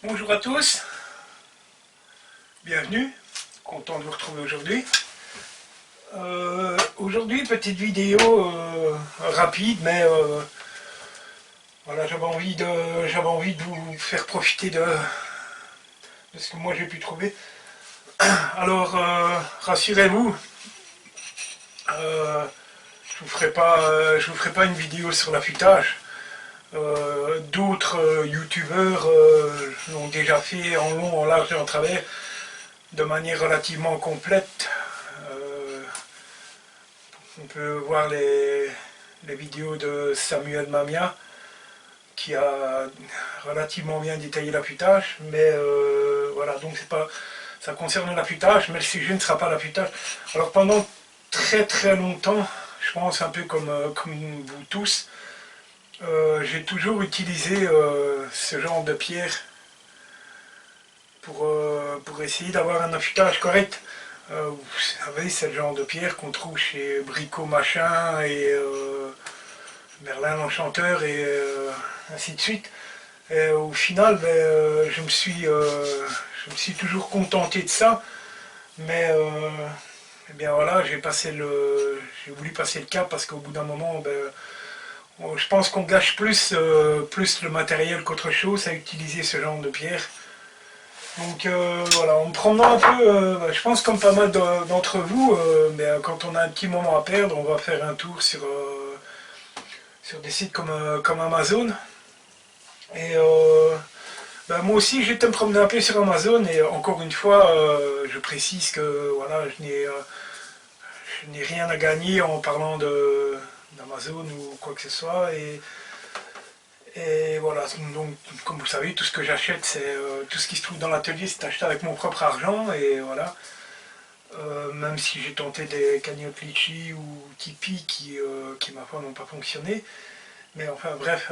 Bonjour à tous, bienvenue, content de vous retrouver aujourd'hui. Aujourd'hui, petite vidéo rapide, mais voilà, j'avais envie de vous faire profiter de ce que moi j'ai pu trouver. Alors, rassurez-vous, je vous ferai pas une vidéo sur l'affûtage. D'autres youtubeurs l'ont déjà fait en long, en large et en travers, de manière relativement complète. On peut voir les vidéos de Samuel Mamia, qui a relativement bien détaillé l'affûtage, mais voilà, donc ça concerne l'affûtage, mais le sujet ne sera pas l'affûtage. Alors pendant très longtemps, je pense un peu comme vous tous, j'ai toujours utilisé ce genre de pierre pour essayer d'avoir un affûtage correct. Vous savez, c'est le genre de pierre qu'on trouve chez Brico Machin et Merlin l'Enchanteur et ainsi de suite. Et au final, je me suis toujours contenté de ça, mais eh bien voilà, j'ai voulu passer le cap parce qu'au bout d'un moment, je pense qu'on gâche plus le matériel qu'autre chose à utiliser ce genre de pierre. Donc voilà, en me promenant un peu, je pense comme pas mal d'entre vous, quand on a un petit moment à perdre, on va faire un tour sur des sites comme Amazon. Et moi aussi j'étais me promener un peu sur Amazon, et encore une fois, je précise que voilà, je n'ai rien à gagner en parlant d'Amazon ou quoi que ce soit. Et voilà, donc comme vous savez, tout ce que j'achète, c'est tout ce qui se trouve dans l'atelier, c'est acheté avec mon propre argent, et voilà. Même si j'ai tenté des cagnottes Litchi ou Tipeee qui ma foi n'ont pas fonctionné. Mais enfin bref,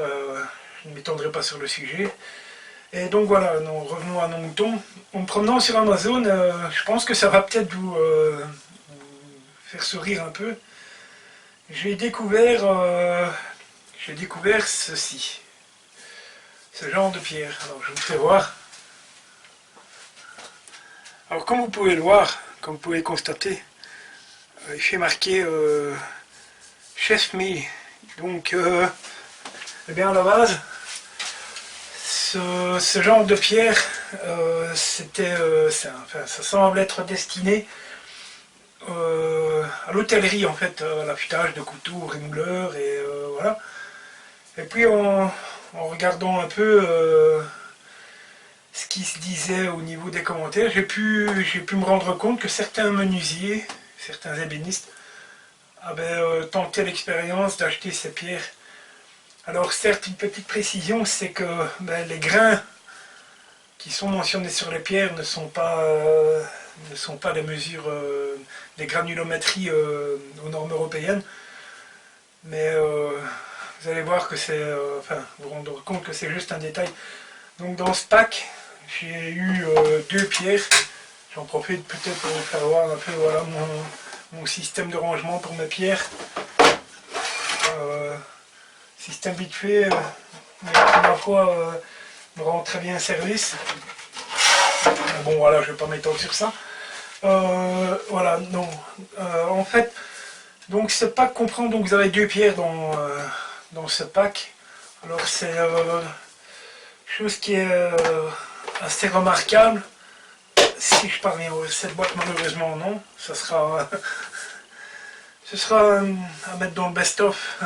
je ne m'étendrai pas sur le sujet. Et donc voilà, revenons à nos moutons. En me promenant sur Amazon, je pense que ça va peut-être vous faire sourire un peu. J'ai découvert ceci. Ce genre de pierre. Alors je vous fais voir. Alors comme vous pouvez le voir, comme vous pouvez le constater, il fait marqué Chef Me. Donc, eh bien à la base, ce genre de pierre, ça semble être destiné à l'hôtellerie en fait, à l'affûtage de couteaux, rémouleurs, et voilà. Et puis en regardant un peu ce qui se disait au niveau des commentaires, j'ai pu me rendre compte que certains menuisiers, certains ébénistes, avaient tenté l'expérience d'acheter ces pierres. Alors certes, une petite précision, c'est que les grains qui sont mentionnés sur les pierres ne sont pas des mesures, des granulométries aux normes européennes, mais vous allez voir que c'est, vous vous rendrez compte que c'est juste un détail. Donc dans ce pack, j'ai eu deux pierres. J'en profite peut-être pour vous faire voir un peu voilà, mon système de rangement pour mes pierres. Système vite fait, mais qui ma foi me rend très bien service. Bon voilà, je ne vais pas m'étendre sur ça. Voilà, non. En fait, donc ce pack comprend, donc vous avez deux pierres dans ce pack. Alors c'est chose qui est assez remarquable. Si je parviens à ouvrir cette boîte, malheureusement non, ce sera à mettre dans le best-of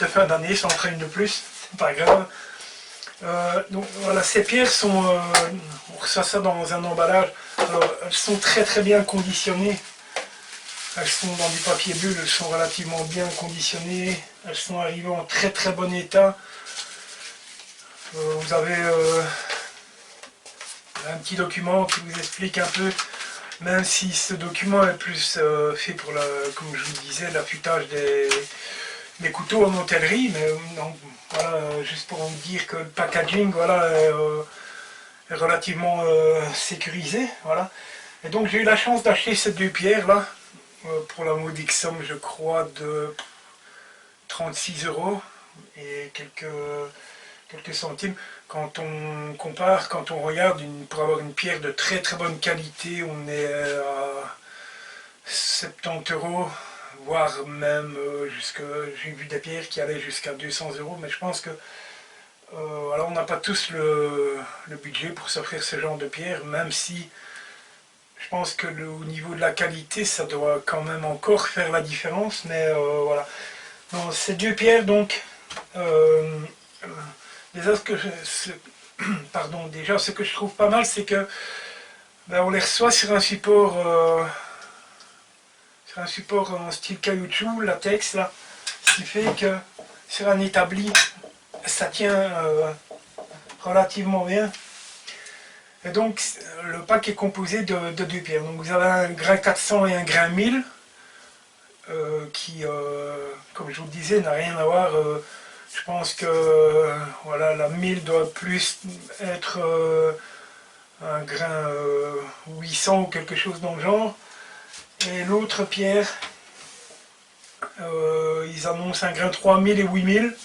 de fin d'année, ça en fera une de plus, c'est pas grave. Donc voilà, ces pierres sont, on reçoit ça dans un emballage. Alors elles sont très bien conditionnées. Elles sont dans du papier bulle, elles sont relativement bien conditionnées. Elles sont arrivées en très bon état. Vous avez un petit document qui vous explique un peu, même si ce document est plus fait pour, comme je vous disais, l'affûtage des couteaux en hôtellerie, mais non, voilà, juste pour vous dire que le packaging voilà, est relativement sécurisé. Voilà. Et donc j'ai eu la chance d'acheter ces deux pierres là, pour la modique somme, je crois, de 36 € et quelques centimes. quand on compare, quand on regarde, pour avoir une pierre de très très bonne qualité, on est à 70 euros, voire même j'ai vu des pierres qui allaient jusqu'à 200 euros, mais je pense que alors on n'a pas tous le budget pour s'offrir ce genre de pierre, même si je pense que au niveau de la qualité, ça doit quand même encore faire la différence, mais voilà. Donc, ces deux pierres, donc, déjà, déjà, ce que je trouve pas mal, c'est que ben, on les reçoit sur un support en style caoutchouc, latex, là, ce qui fait que sur un établi, ça tient relativement bien. Et donc, le pack est composé de deux pierres. Donc, vous avez un grain 400 et un grain 1000, qui, comme je vous le disais, n'a rien à voir. Je pense que voilà, la 1000 doit plus être un grain 800 ou quelque chose dans le genre. Et l'autre pierre, ils annoncent un grain 3000 et 8000.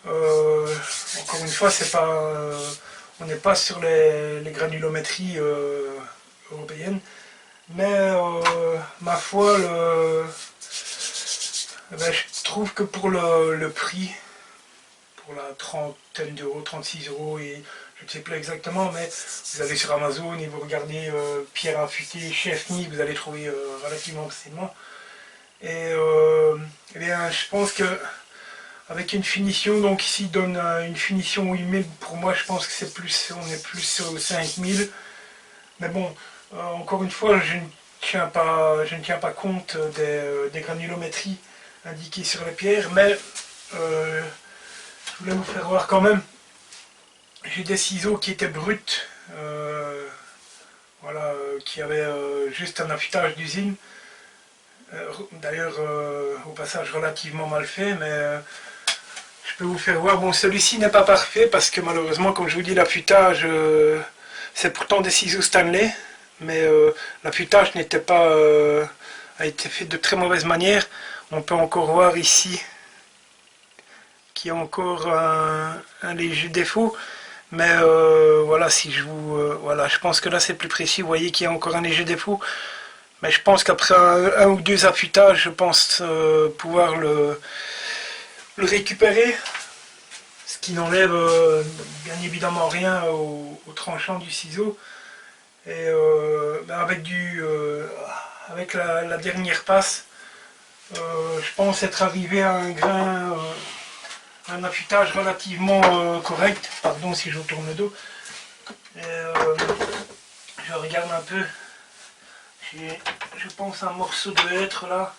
Encore une fois, c'est pas, on n'est pas sur les granulométries européennes. Mais ma foi, ben, je trouve que pour le prix, pour la trentaine d'euros, 36 euros, et je ne sais plus exactement, mais vous allez sur Amazon et vous regardez pierre affûtée chez FNI, vous allez trouver relativement facilement. Et eh bien, je pense que avec une finition, donc ici il donne une finition 8000, pour moi je pense que c'est plus, on est plus sur 5000. Mais bon, encore une fois, je ne tiens pas compte des granulométries indiquées sur les pierres, mais je voulais vous faire voir quand même. J'ai des ciseaux qui étaient bruts, voilà, qui avaient juste un affûtage d'usine. D'ailleurs, au passage relativement mal fait, mais je peux vous faire voir. Bon, celui-ci n'est pas parfait parce que malheureusement, comme je vous dis, l'affûtage, c'est pourtant des ciseaux Stanley, mais l'affûtage n'était pas, a été fait de très mauvaise manière. On peut encore voir ici qu'il y a encore un léger défaut, mais voilà, si je vous, voilà, je pense que là c'est plus précis. Vous voyez qu'il y a encore un léger défaut, mais je pense qu'après un ou deux affûtages, je pense pouvoir le récupérer, ce qui n'enlève bien évidemment rien au tranchant du ciseau. Et ben avec la dernière passe, je pense être arrivé à un grain, un affûtage relativement correct. Pardon si je tourne le dos. Et, je regarde un peu. J'ai, je pense, un morceau de hêtre là.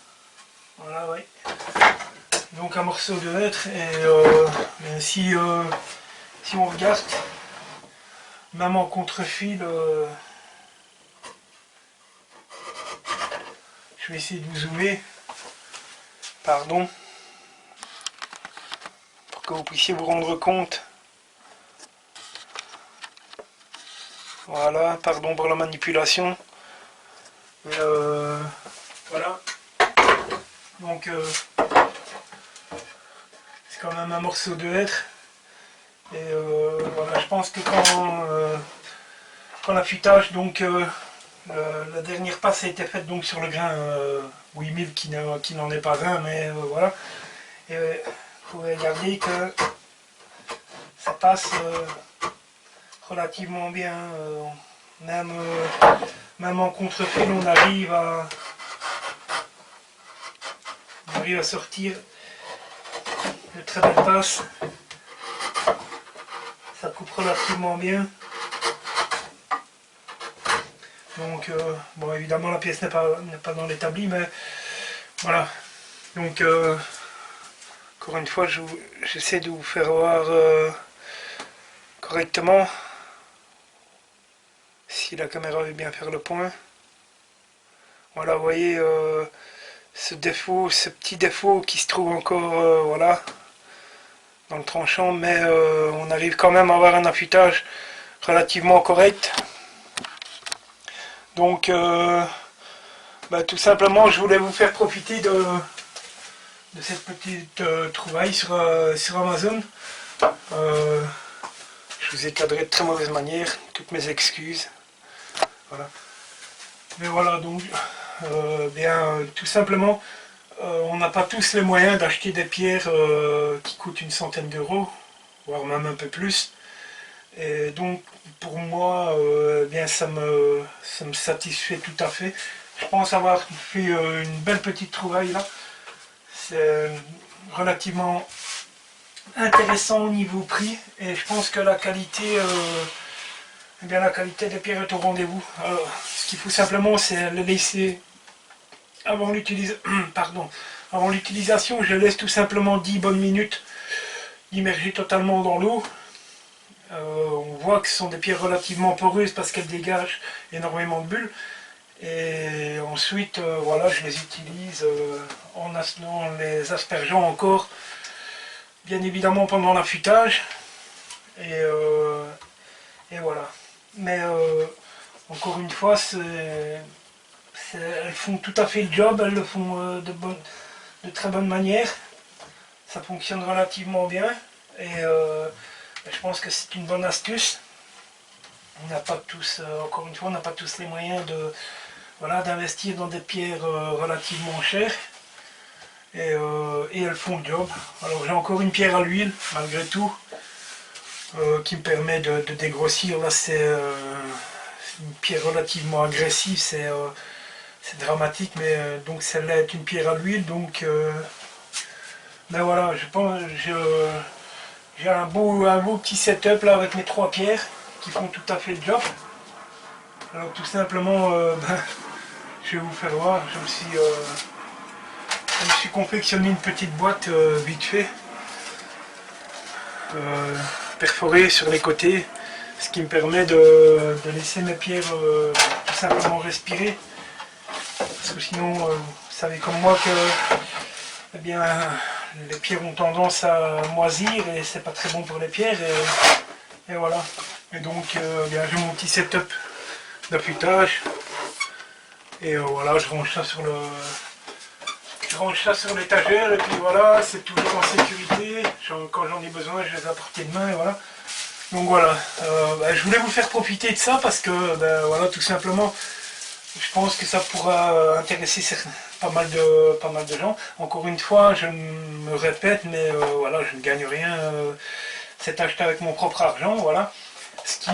Voilà, oui. Donc un morceau de hêtre. Et si on regarde, même en contre-fil, je vais essayer de vous zoomer. Pardon. Pour que vous puissiez vous rendre compte. Voilà, pardon pour la manipulation. Voilà. Donc c'est quand même un morceau de hêtre. Et voilà, je pense que quand l'affûtage, donc la dernière passe a été faite donc sur le grain 8000 qui n'en est pas un, mais voilà. Et vous pouvez regarder que ça passe relativement bien, même en contre-fil on arrive à sortir de très belles passes. Ça coupe relativement bien. Donc bon, évidemment la pièce n'est pas dans l'établi, mais voilà. Donc encore une fois, j'essaie de vous faire voir correctement, si la caméra veut bien faire le point. Voilà, vous voyez ce défaut, ce petit défaut qui se trouve encore voilà, dans le tranchant, mais on arrive quand même à avoir un affûtage relativement correct. Donc bah, tout simplement, je voulais vous faire profiter de cette petite trouvaille sur Amazon. Je vous ai cadré de très mauvaise manière, toutes mes excuses. Voilà. Mais voilà, donc, tout simplement, on n'a pas tous les moyens d'acheter des pierres qui coûtent une centaine d'euros, voire même un peu plus. Et donc, pour moi, ça me satisfait tout à fait. Je pense avoir fait une belle petite trouvaille là. C'est relativement intéressant au niveau prix et je pense que la qualité, la qualité des pierres est au rendez-vous. Alors, ce qu'il faut simplement, c'est le laisser avant l'utilisation. Je laisse tout simplement 10 bonnes minutes immerger totalement dans l'eau. On voit que ce sont des pierres relativement poreuses parce qu'elles dégagent énormément de bulles. Et ensuite, voilà, je les utilise en les aspergeant encore, bien évidemment pendant l'affûtage. Et voilà. Mais encore une fois, elles font tout à fait le job, elles le font de très bonne manière. Ça fonctionne relativement bien. Et je pense que c'est une bonne astuce. On n'a pas tous, encore une fois, on n'a pas tous les moyens d'investir dans des pierres relativement chères. Et elles font le job. Alors j'ai encore une pierre à l'huile, malgré tout, qui me permet de dégrossir. Là c'est une pierre relativement agressive, c'est dramatique, mais donc celle-là est une pierre à l'huile, donc ben voilà, je pense j'ai un beau petit setup là avec mes 3 pierres qui font tout à fait le job. Alors tout simplement, je vais vous faire voir, je me suis confectionné une petite boîte vite fait, perforée sur les côtés, ce qui me permet de laisser mes pierres tout simplement respirer. Parce que sinon, vous savez comme moi que les pierres ont tendance à moisir et c'est pas très bon pour les pierres. Et voilà. Et donc, j'ai mon petit setup d'affûtage. Et voilà, je range ça sur l'étagère et puis voilà, c'est toujours en sécurité. Quand j'en ai besoin, je les ai à portée de main et voilà. Donc voilà, je voulais vous faire profiter de ça parce que voilà, tout simplement, je pense que ça pourra intéresser pas mal de gens. Encore une fois, je me répète, mais voilà, je ne gagne rien. C'est acheté avec mon propre argent, voilà. Ce qui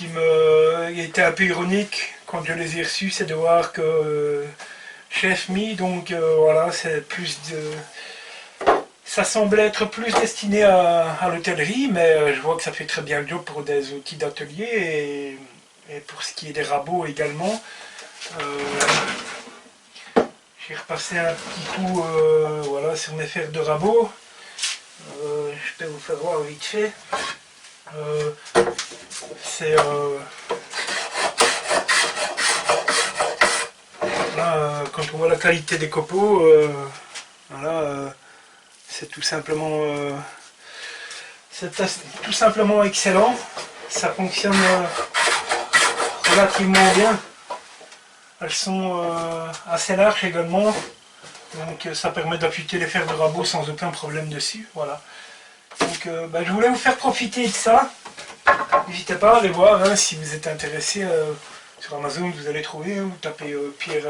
me était un peu ironique quand je les ai reçus, c'est de voir que Chef Me, donc voilà, c'est plus de... Ça semble être plus destiné à l'hôtellerie, mais je vois que ça fait très bien le job pour des outils d'atelier et pour ce qui est des rabots également. J'ai repassé un petit coup voilà, sur mes fers de rabot. Je peux vous faire voir vite fait. C'est là, quand on voit la qualité des copeaux, voilà, c'est tout simplement excellent. Ça fonctionne relativement bien. Elles sont assez larges également, donc ça permet d'affûter les fers de rabot sans aucun problème dessus. Voilà. Donc je voulais vous faire profiter de ça. N'hésitez pas à aller voir hein, si vous êtes intéressé. Sur Amazon, vous allez trouver, vous tapez pierre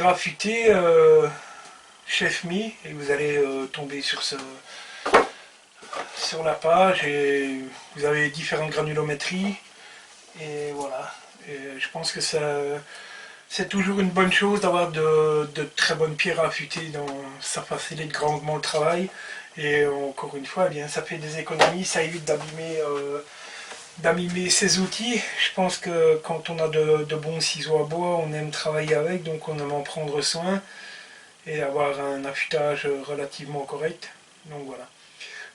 à affûter Chef Me et vous allez tomber sur la page et vous avez différentes granulométries et voilà. Et je pense que c'est toujours une bonne chose d'avoir de très bonnes pierres à affûter, ça facilite grandement le travail et encore une fois, ça fait des économies, ça évite d'abîmer ses outils. Je pense que quand on a de bons ciseaux à bois, on aime travailler avec, donc on aime en prendre soin et avoir un affûtage relativement correct. Donc voilà.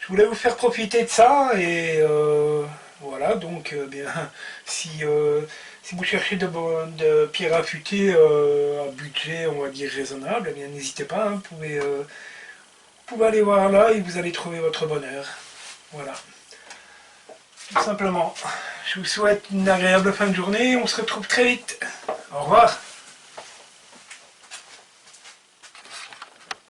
Je voulais vous faire profiter de ça et voilà, donc si vous cherchez de pierres affûtées à budget, on va dire raisonnable, n'hésitez pas, hein, vous pouvez aller voir là et vous allez trouver votre bonheur. Voilà. Tout simplement. Je vous souhaite une agréable fin de journée, on se retrouve très vite. Au revoir.